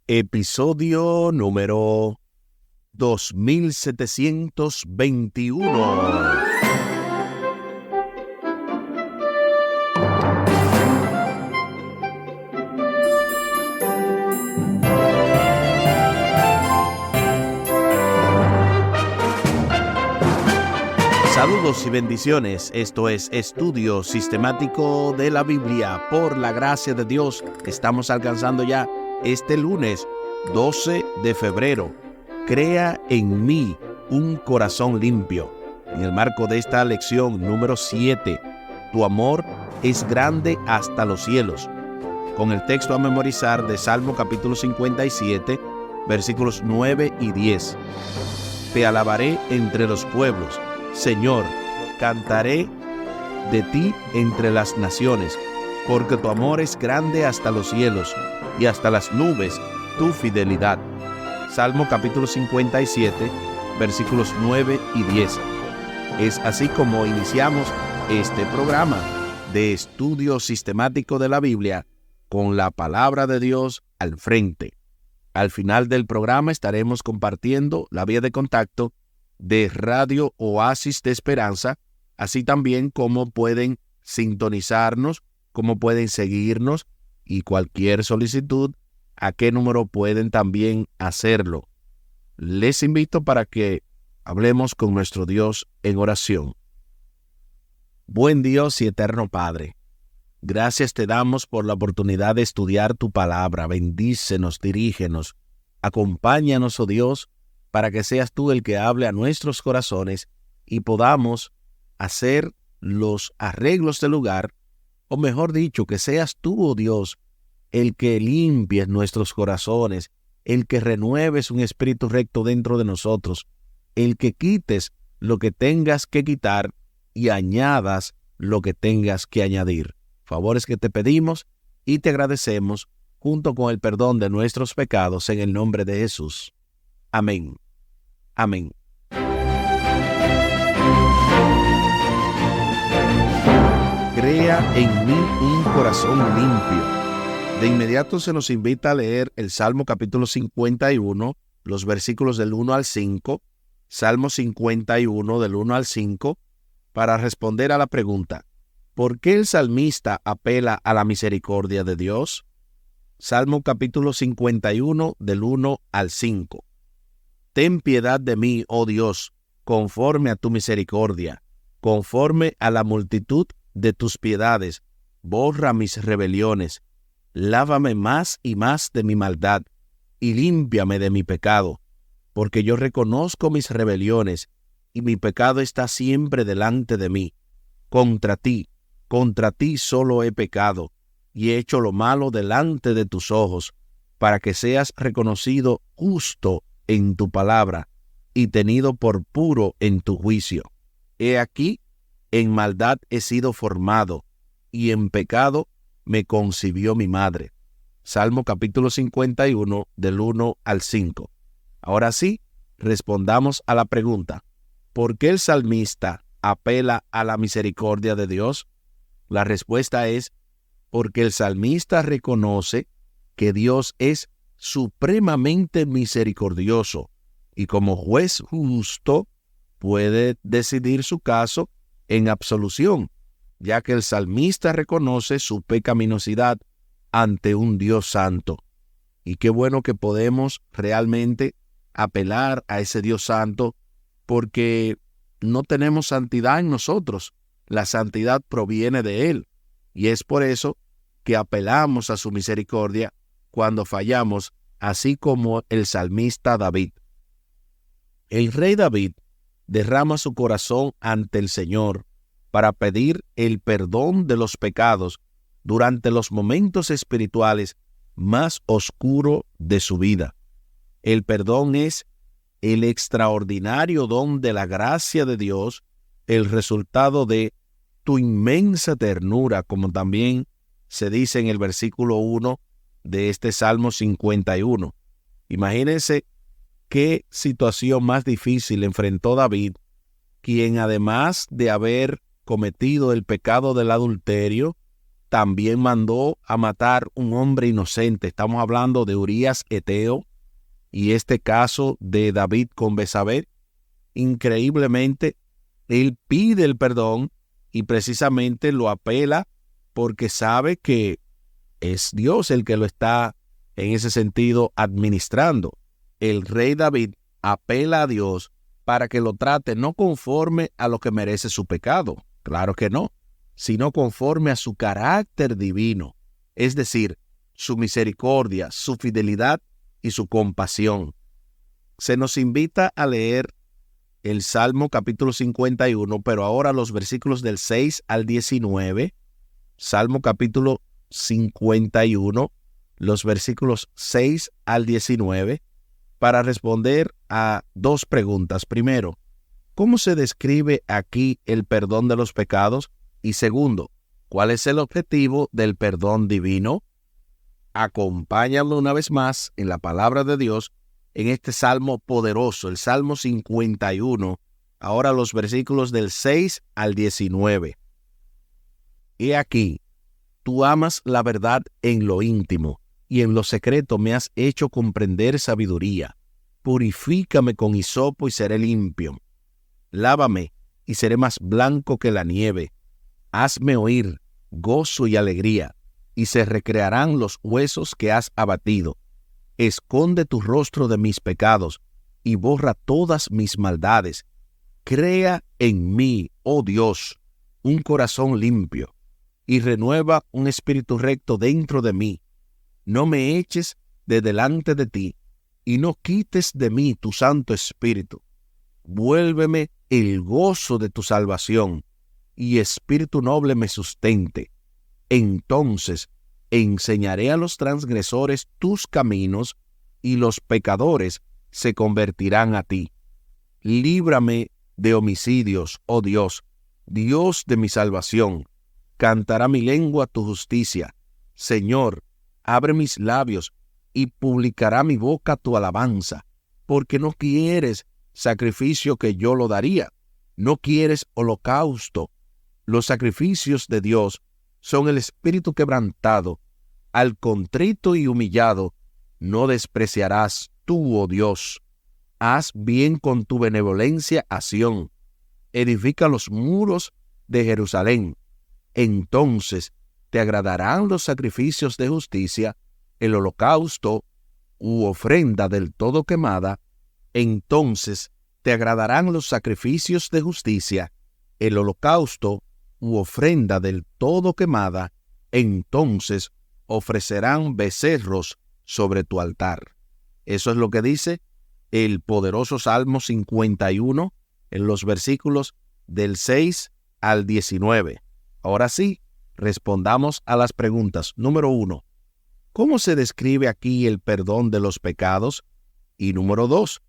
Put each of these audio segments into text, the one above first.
Episodio número 2721. Saludos y bendiciones. Esto es Estudio Sistemático de la Biblia. Por la gracia de Dios, estamos alcanzando ya este lunes 12 de febrero. Crea en mí un corazón limpio. En el marco de esta lección número 7, tu amor es grande hasta los cielos. Con el texto a memorizar de Salmo capítulo 57, versículos 9 y 10. Te alabaré entre los pueblos. Señor, cantaré de ti entre las naciones, porque tu amor es grande hasta los cielos, y hasta las nubes tu fidelidad. Salmo capítulo 57, versículos 9 y 10. Es así como iniciamos este programa de estudio sistemático de la Biblia, con la palabra de Dios al frente. Al final del programa estaremos compartiendo la vía de contacto de Radio Oasis de Esperanza, así también como pueden sintonizarnos, cómo pueden seguirnos y cualquier solicitud, a qué número pueden también hacerlo. Les invito para que hablemos con nuestro Dios en oración. Buen Dios y eterno Padre, gracias te damos por la oportunidad de estudiar tu palabra. Bendícenos, dirígenos, acompáñanos, oh Dios, para que seas tú el que hable a nuestros corazones y podamos hacer los arreglos del lugar, o mejor dicho, que seas tú, oh Dios, el que limpies nuestros corazones, el que renueves un espíritu recto dentro de nosotros, el que quites lo que tengas que quitar y añadas lo que tengas que añadir. Favores que te pedimos y te agradecemos junto con el perdón de nuestros pecados en el nombre de Jesús. Amén. Amén. Crea en mí un corazón limpio. De inmediato se nos invita a leer el Salmo capítulo 51, los versículos del 1 al 5, Salmo 51 del 1 al 5, para responder a la pregunta, ¿por qué el salmista apela a la misericordia de Dios? Salmo capítulo 51 del 1 al 5. Ten piedad de mí, oh Dios, conforme a tu misericordia, conforme a la multitud de tus piedades, borra mis rebeliones. Lávame más y más de mi maldad, y límpiame de mi pecado, porque yo reconozco mis rebeliones, y mi pecado está siempre delante de mí. Contra ti solo he pecado, y he hecho lo malo delante de tus ojos, para que seas reconocido justo en tu palabra, y tenido por puro en tu juicio. He aquí, en maldad he sido formado, y en pecado me concibió mi madre. Salmo capítulo 51, del 1 al 5. Ahora sí, respondamos a la pregunta, ¿por qué el salmista apela a la misericordia de Dios? La respuesta es, porque el salmista reconoce que Dios es supremamente misericordioso y como juez justo puede decidir su caso en absolución, ya que el salmista reconoce su pecaminosidad ante un Dios santo. Y qué bueno que podemos realmente apelar a ese Dios santo, porque no tenemos santidad en nosotros. La santidad proviene de Él, y es por eso que apelamos a su misericordia cuando fallamos, así como el salmista David. El rey David derrama su corazón ante el Señor para pedir el perdón de los pecados durante los momentos espirituales más oscuros de su vida. El perdón es el extraordinario don de la gracia de Dios, el resultado de tu inmensa ternura, como también se dice en el versículo 1 de este Salmo 51. Imagínense qué situación más difícil enfrentó David, quien además de haber cometido el pecado del adulterio, también mandó a matar un hombre inocente. Estamos hablando de Urías Eteo y este caso de David con Betsabé. Increíblemente, él pide el perdón y precisamente lo apela porque sabe que es Dios el que lo está en ese sentido administrando. El rey David apela a Dios para que lo trate no conforme a lo que merece su pecado, claro que no, sino conforme a su carácter divino, es decir, su misericordia, su fidelidad y su compasión. Se nos invita a leer el Salmo capítulo 51, pero ahora los versículos del 6 al 19, Salmo capítulo 51, los versículos 6 al 19, para responder a dos preguntas. Primero, ¿cómo se describe aquí el perdón de los pecados? Y segundo, ¿cuál es el objetivo del perdón divino? Acompáñalo una vez más en la palabra de Dios en este salmo poderoso, el Salmo 51, ahora los versículos del 6 al 19. He aquí, tú amas la verdad en lo íntimo, y en lo secreto me has hecho comprender sabiduría. Purifícame con hisopo y seré limpio. Lávame y seré más blanco que la nieve. Hazme oír gozo y alegría, y se recrearán los huesos que has abatido. Esconde tu rostro de mis pecados, y borra todas mis maldades. Crea en mí, oh Dios, un corazón limpio, y renueva un espíritu recto dentro de mí. No me eches de delante de ti, y no quites de mí tu Santo Espíritu. Vuélveme el gozo de tu salvación, y espíritu noble me sustente. Entonces enseñaré a los transgresores tus caminos, y los pecadores se convertirán a ti. Líbrame de homicidios, oh Dios, Dios de mi salvación. Cantará mi lengua tu justicia. Señor, abre mis labios, y publicará mi boca tu alabanza, porque no quieres sacrificio que yo lo daría, no quieres holocausto. Los sacrificios de Dios son el espíritu quebrantado. Al contrito y humillado no despreciarás tú, oh Dios. Haz bien con tu benevolencia a Sión. Edifica los muros de Jerusalén. Entonces te agradarán los sacrificios de justicia, el holocausto u ofrenda del todo quemada. Entonces te agradarán los sacrificios de justicia, el holocausto u ofrenda del todo quemada. Entonces ofrecerán becerros sobre tu altar. Eso es lo que dice el poderoso Salmo 51 en los versículos del 6 al 19. Ahora sí, respondamos a las preguntas. Número 1. ¿Cómo se describe aquí el perdón de los pecados? Y número 2.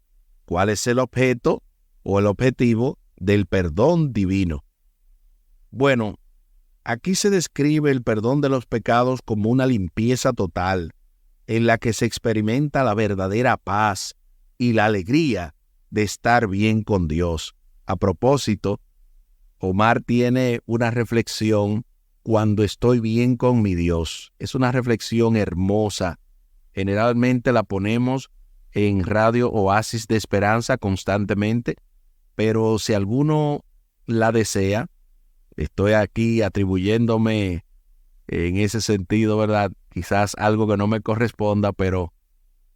¿Cuál es el objeto o el objetivo del perdón divino? Bueno, aquí se describe el perdón de los pecados como una limpieza total, en la que se experimenta la verdadera paz y la alegría de estar bien con Dios. A propósito, Omar tiene una reflexión: cuando estoy bien con mi Dios. Es una reflexión hermosa. Generalmente la ponemos en Radio Oasis de Esperanza constantemente, pero si alguno la desea, estoy aquí atribuyéndome en ese sentido, ¿verdad? Quizás algo que no me corresponda, pero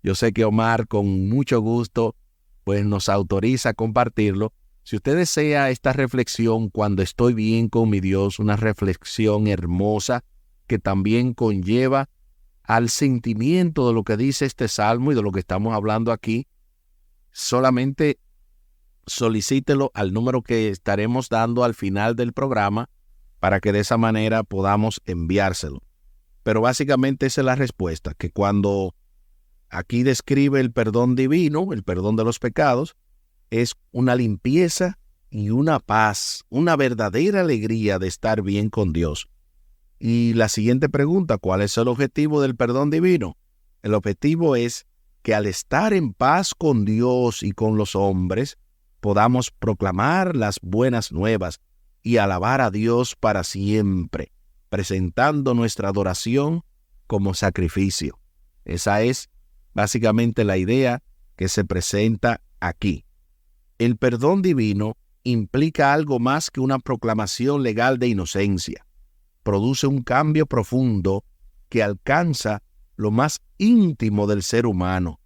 yo sé que Omar con mucho gusto pues nos autoriza a compartirlo. Si usted desea esta reflexión cuando estoy bien con mi Dios, una reflexión hermosa que también conlleva al sentimiento de lo que dice este salmo y de lo que estamos hablando aquí, solamente solicítelo al número que estaremos dando al final del programa para que de esa manera podamos enviárselo. Pero básicamente esa es la respuesta, que cuando aquí describe el perdón divino, el perdón de los pecados, es una limpieza y una paz, una verdadera alegría de estar bien con Dios. Y la siguiente pregunta, ¿cuál es el objetivo del perdón divino? El objetivo es que al estar en paz con Dios y con los hombres, podamos proclamar las buenas nuevas y alabar a Dios para siempre. presentando nuestra adoración como sacrificio. Esa es básicamente la idea que se presenta aquí. El perdón divino implica algo más que una proclamación legal de inocencia. Produce un cambio profundo que alcanza lo más íntimo del ser humano.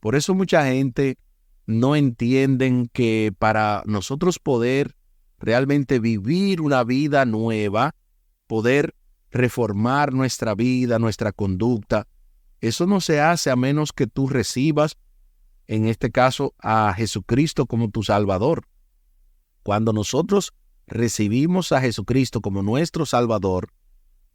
Por eso mucha gente no entienden que para nosotros poder realmente vivir una vida nueva, poder reformar nuestra vida, nuestra conducta, eso no se hace a menos que tú recibas, en este caso, a Jesucristo como tu Salvador. Cuando nosotros recibimos a Jesucristo como nuestro Salvador,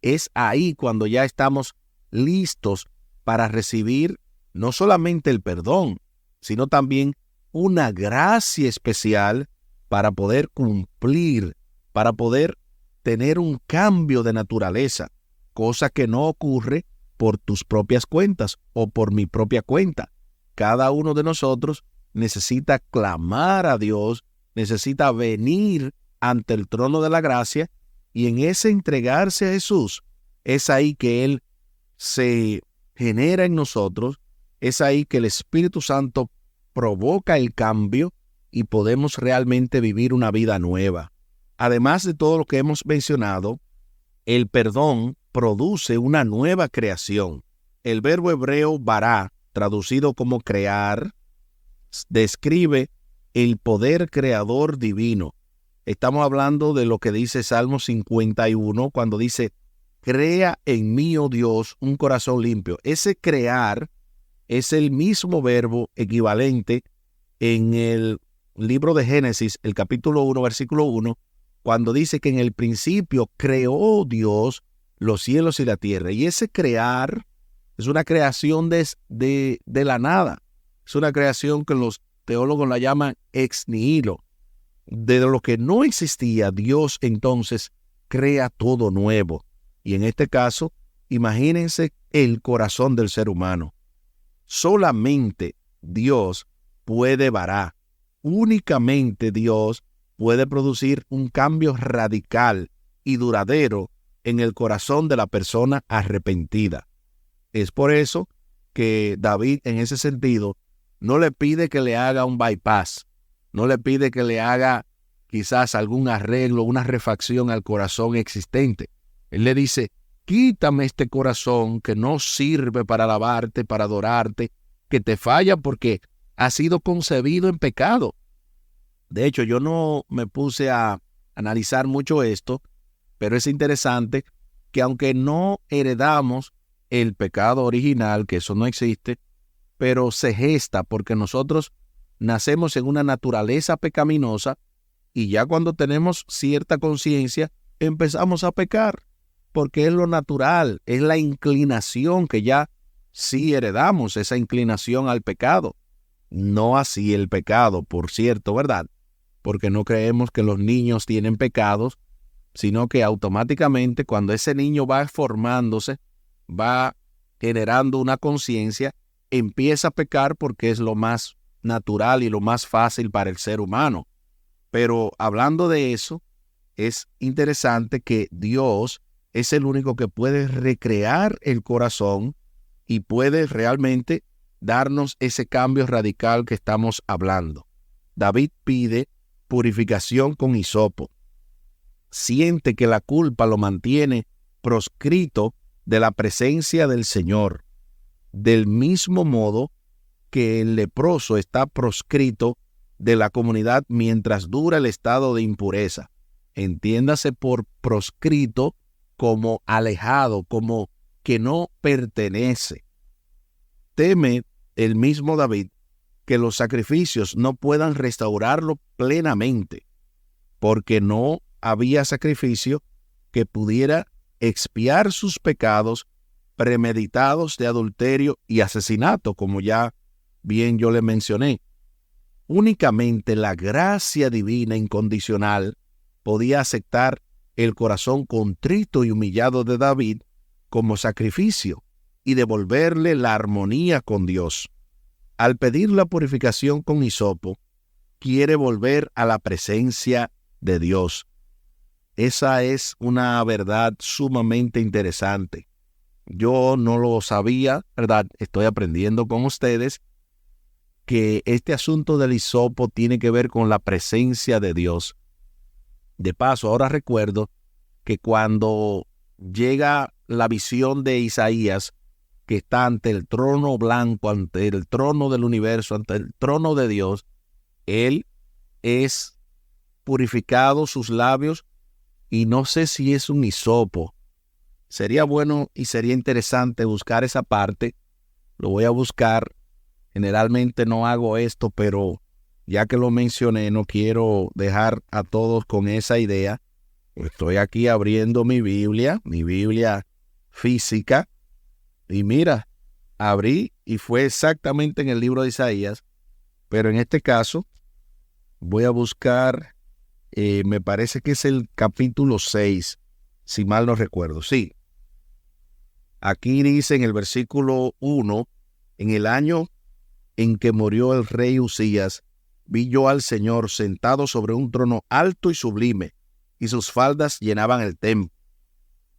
es ahí cuando ya estamos listos para recibir no solamente el perdón, sino también una gracia especial para poder cumplir, para poder tener un cambio de naturaleza, cosa que no ocurre por tus propias cuentas o por mi propia cuenta. Cada uno de nosotros necesita clamar a Dios, necesita venir ante el trono de la gracia, y en ese entregarse a Jesús, es ahí que Él se genera en nosotros, es ahí que el Espíritu Santo provoca el cambio y podemos realmente vivir una vida nueva. Además de todo lo que hemos mencionado, el perdón produce una nueva creación. El verbo hebreo bará, traducido como crear, describe el poder creador divino. Estamos hablando de lo que dice Salmo 51 cuando dice: crea en mí, oh Dios, un corazón limpio. Ese crear es el mismo verbo equivalente en el libro de Génesis, el capítulo 1, versículo 1, cuando dice que en el principio creó Dios los cielos y la tierra. Y ese crear es una creación de la nada. Es una creación que los teólogos la llaman ex nihilo. De lo que no existía, Dios entonces crea todo nuevo. Y en este caso, imagínense el corazón del ser humano. Solamente Dios puede barar. Únicamente Dios puede producir un cambio radical y duradero en el corazón de la persona arrepentida. Es por eso que David, en ese sentido, no le pide que le haga un bypass, no le pide que le haga quizás algún arreglo, una refacción al corazón existente. Él le dice: quítame este corazón que no sirve para alabarte, para adorarte, que te falla porque ha sido concebido en pecado. De hecho, yo no me puse a analizar mucho esto, pero es interesante que aunque no heredamos el pecado original, que eso no existe, pero se gesta porque nosotros nacemos en una naturaleza pecaminosa y ya cuando tenemos cierta conciencia empezamos a pecar, porque es lo natural, es la inclinación que ya sí heredamos, esa inclinación al pecado. No así el pecado, por cierto, ¿verdad? Porque no creemos que los niños tienen pecados, sino que automáticamente cuando ese niño va formándose, va generando una conciencia, empieza a pecar porque es lo más natural y lo más fácil para el ser humano. Pero hablando de eso, es interesante que Dios es el único que puede recrear el corazón y puede realmente darnos ese cambio radical que estamos hablando. David pide purificación con hisopo. Siente que la culpa lo mantiene proscrito de la presencia del Señor, del mismo modo que el leproso está proscrito de la comunidad mientras dura el estado de impureza. Entiéndase por proscrito como alejado, como que no pertenece. Teme el mismo David que los sacrificios no puedan restaurarlo plenamente, porque no había sacrificio que pudiera expiar sus pecados premeditados de adulterio y asesinato, como ya bien yo le mencioné. Únicamente la gracia divina incondicional podía aceptar el corazón contrito y humillado de David como sacrificio y devolverle la armonía con Dios. Al pedir la purificación con hisopo, quiere volver a la presencia de Dios. Esa es una verdad sumamente interesante. Yo no lo sabía, ¿verdad? Estoy aprendiendo con ustedes que este asunto del hisopo tiene que ver con la presencia de Dios. De paso, ahora recuerdo que cuando llega la visión de Isaías, que está ante el trono blanco, ante el trono del universo, ante el trono de Dios, él es purificado sus labios, y no sé si es un hisopo. Sería bueno y sería interesante buscar esa parte. Lo voy a buscar. Generalmente no hago esto, pero ya que lo mencioné, no quiero dejar a todos con esa idea. Estoy aquí abriendo mi Biblia física, y mira, abrí y fue exactamente en el libro de Isaías, pero en este caso voy a buscar, me parece que es el capítulo 6, si mal no recuerdo. Sí, aquí dice en el versículo 1, en el año en que murió el rey Usías, vi yo al Señor sentado sobre un trono alto y sublime, y sus faldas llenaban el templo.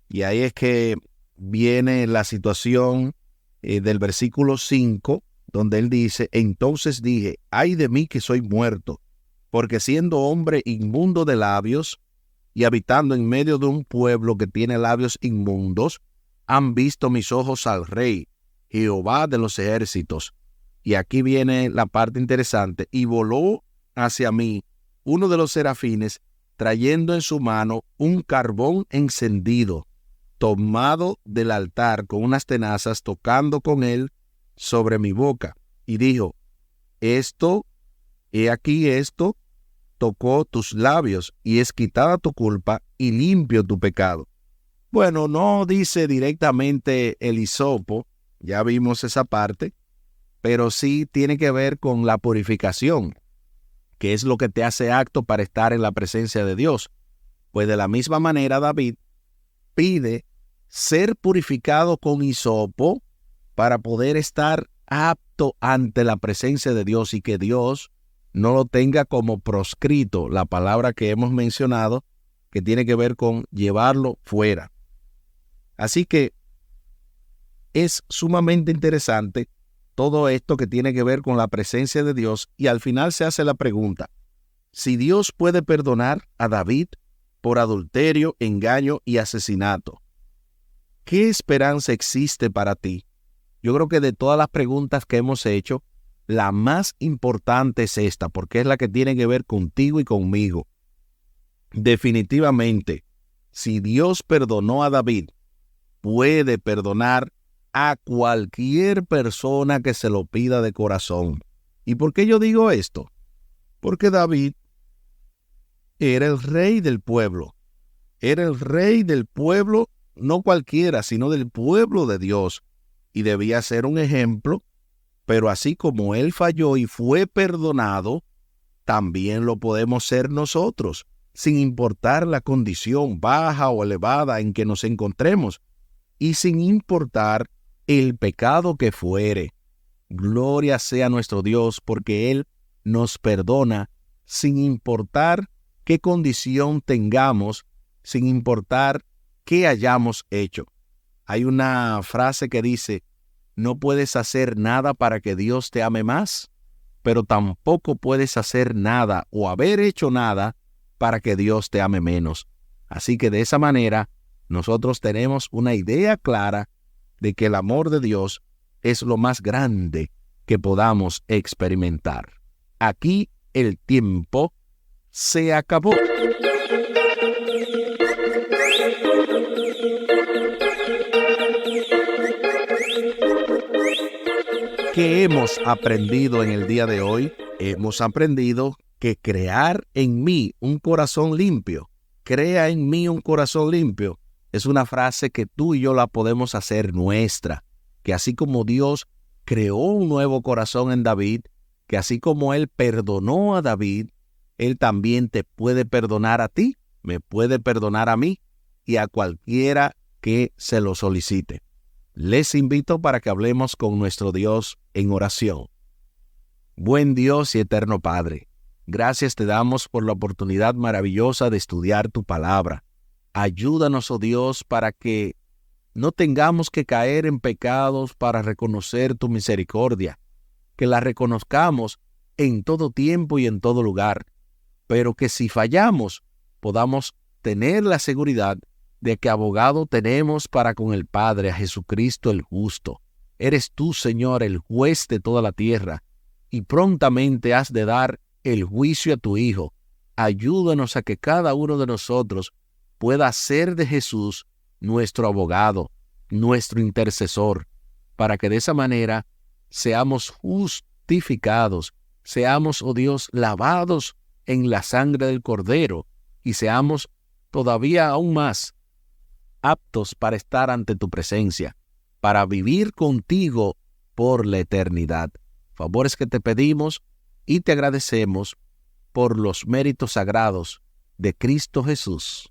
Y ahí es que viene la situación del versículo 5, donde él dice, entonces dije, ay de mí que soy muerto, porque siendo hombre inmundo de labios y habitando en medio de un pueblo que tiene labios inmundos, han visto mis ojos al Rey, Jehová de los ejércitos. Y aquí viene la parte interesante. Y voló hacia mí uno de los serafines, trayendo en su mano un carbón encendido, tomado del altar con unas tenazas, tocando con él sobre mi boca. Y dijo, he aquí esto, tocó tus labios, y es quitada tu culpa, y limpio tu pecado. Bueno, no dice directamente el hisopo, ya vimos esa parte, pero sí tiene que ver con la purificación, que es lo que te hace apto para estar en la presencia de Dios. Pues de la misma manera David pide ser purificado con hisopo para poder estar apto ante la presencia de Dios y que Dios no lo tenga como proscrito, la palabra que hemos mencionado, que tiene que ver con llevarlo fuera. Así que es sumamente interesante todo esto que tiene que ver con la presencia de Dios, y al final se hace la pregunta, si Dios puede perdonar a David por adulterio, engaño y asesinato, ¿qué esperanza existe para ti? Yo creo que de todas las preguntas que hemos hecho, la más importante es esta, porque es la que tiene que ver contigo y conmigo. Definitivamente, si Dios perdonó a David, puede perdonar a cualquier persona que se lo pida de corazón. ¿Y por qué yo digo esto? Porque David era el rey del pueblo. Era el rey del pueblo, no cualquiera, sino del pueblo de Dios. Y debía ser un ejemplo, pero así como él falló y fue perdonado, también lo podemos ser nosotros, sin importar la condición baja o elevada en que nos encontremos, y sin importar el pecado que fuere. Gloria sea nuestro Dios, porque Él nos perdona sin importar qué condición tengamos, sin importar qué hayamos hecho. Hay una frase que dice, no puedes hacer nada para que Dios te ame más, pero tampoco puedes hacer nada o haber hecho nada para que Dios te ame menos. Así que de esa manera, nosotros tenemos una idea clara de que el amor de Dios es lo más grande que podamos experimentar. Aquí el tiempo se acabó. ¿Qué hemos aprendido en el día de hoy? Hemos aprendido que crear en mí un corazón limpio, crea en mí un corazón limpio, es una frase que tú y yo la podemos hacer nuestra, que así como Dios creó un nuevo corazón en David, que así como Él perdonó a David, Él también te puede perdonar a ti, me puede perdonar a mí y a cualquiera que se lo solicite. Les invito para que hablemos con nuestro Dios en oración. Buen Dios y eterno Padre, gracias te damos por la oportunidad maravillosa de estudiar tu palabra. Ayúdanos, oh Dios, para que no tengamos que caer en pecados para reconocer tu misericordia, que la reconozcamos en todo tiempo y en todo lugar, pero que si fallamos, podamos tener la seguridad de que abogado tenemos para con el Padre, a Jesucristo el justo. Eres tú, Señor, el juez de toda la tierra, y prontamente has de dar el juicio a tu Hijo. Ayúdanos a que cada uno de nosotros pueda ser de Jesús nuestro abogado, nuestro intercesor, para que de esa manera seamos justificados, seamos, oh Dios, lavados en la sangre del Cordero y seamos todavía aún más aptos para estar ante tu presencia, para vivir contigo por la eternidad. Favores que te pedimos y te agradecemos por los méritos sagrados de Cristo Jesús.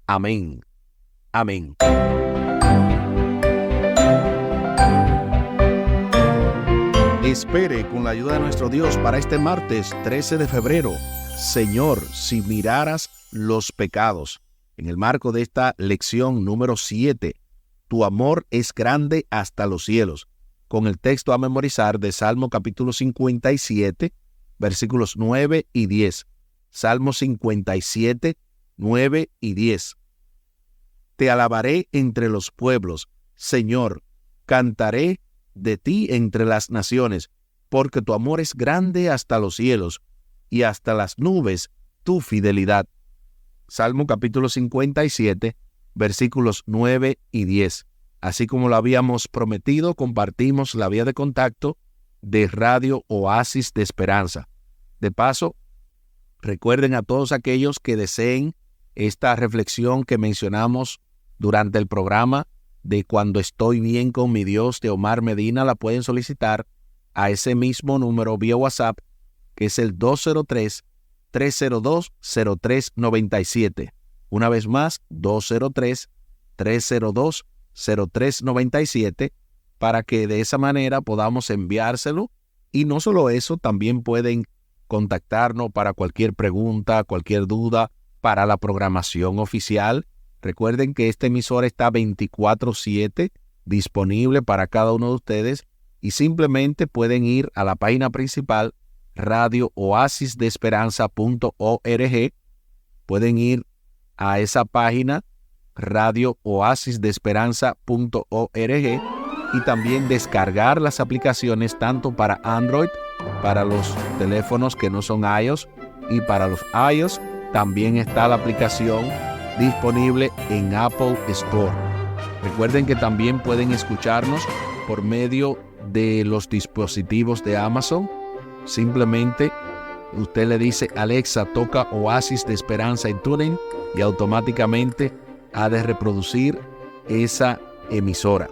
Amén. Amén. Espere con la ayuda de nuestro Dios para este martes 13 de febrero. Señor, si miraras los pecados. En el marco de esta lección número 7, tu amor es grande hasta los cielos, con el texto a memorizar de Salmo capítulo 57, versículos 9 y 10. Salmo 57, 9 y 10. Te alabaré entre los pueblos, Señor, cantaré de ti entre las naciones, porque tu amor es grande hasta los cielos, y hasta las nubes tu fidelidad. Salmo capítulo 57, versículos 9 y 10. Así como lo habíamos prometido, compartimos la vía de contacto de Radio Oasis de Esperanza. De paso, recuerden a todos aquellos que deseen esta reflexión que mencionamos durante el programa de Cuando estoy bien con mi Dios de Omar Medina, la pueden solicitar a ese mismo número vía WhatsApp, que es el 203-302-0397. Una vez más, 203-302-0397, para que de esa manera podamos enviárselo. Y no solo eso, también pueden contactarnos para cualquier pregunta, cualquier duda, para la programación oficial. Recuerden que esta emisora está 24/7 disponible para cada uno de ustedes y simplemente pueden ir a la página principal radiooasisdeesperanza.org. Pueden ir a esa página radiooasisdeesperanza.org y también descargar las aplicaciones tanto para Android, para los teléfonos que no son iOS, y para los iOS también está la aplicación disponible en Apple Store. Recuerden que también pueden escucharnos por medio de los dispositivos de Amazon. Simplemente usted le dice: Alexa, toca Oasis de Esperanza en TuneIn, y automáticamente ha de reproducir esa emisora.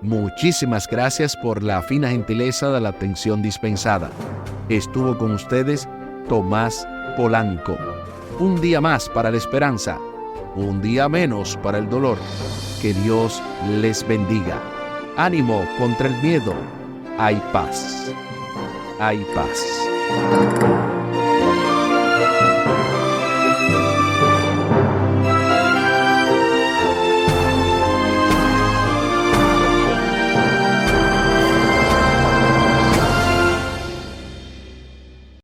Muchísimas gracias por la fina gentileza de la atención dispensada. Estuvo con ustedes Tomás Polanco. Un día más para la esperanza, un día menos para el dolor. Que Dios les bendiga. Ánimo contra el miedo. Hay paz. Hay paz.